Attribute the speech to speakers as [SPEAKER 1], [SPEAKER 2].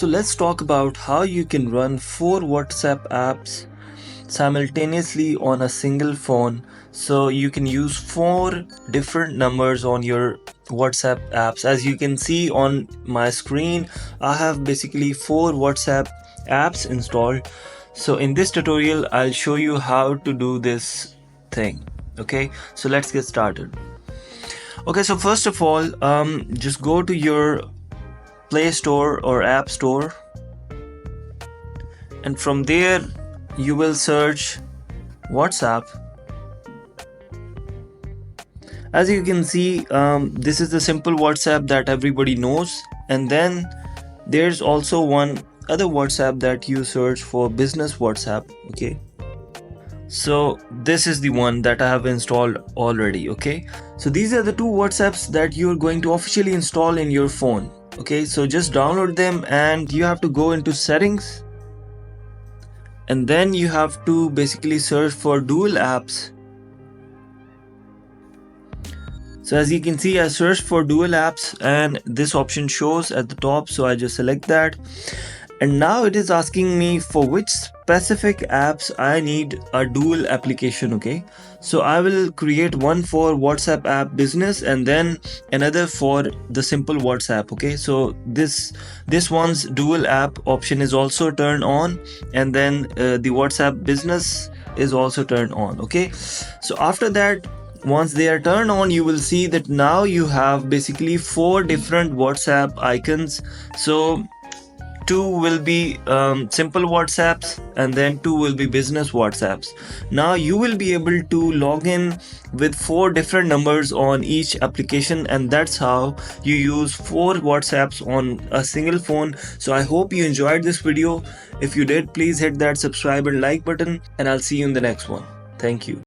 [SPEAKER 1] So let's talk about how you can run 4 WhatsApp apps simultaneously on a single phone. So you can use 4 different numbers on your WhatsApp apps. As you can see on my screen, I have basically 4 WhatsApp apps installed. So in this tutorial, I'll show you how to do this thing. Okay, so let's get started. Okay, so first of all, just go to your Play Store or App Store, and from there you will search WhatsApp. As you can see, this is the simple WhatsApp that everybody knows, and then there's also one other WhatsApp that you search for, business WhatsApp. Okay, so this is the one that I have installed already. Okay, so these are the 2 WhatsApps that you're going to officially install in your phone. Okay, so just download them, and you have to go into settings, and then you have to basically search for dual apps. So as you can see, I searched for dual apps and this option shows at the top, so I just select that, and now it is asking me for which specific apps I need a dual application. Okay, so I will create one for WhatsApp app business and then another for the simple WhatsApp. Okay, so this one's dual app option is also turned on, and then the WhatsApp business is also turned on. Okay, so after that, once they are turned on, you will see that now you have basically 4 different WhatsApp icons. So 2 will be simple WhatsApps, and then 2 will be business WhatsApps. Now you will be able to log in with 4 different numbers on each application, and that's how you use 4 WhatsApps on a single phone. So I hope you enjoyed this video. If you did, please hit that subscribe and like button, and I'll see you in the next one. Thank you.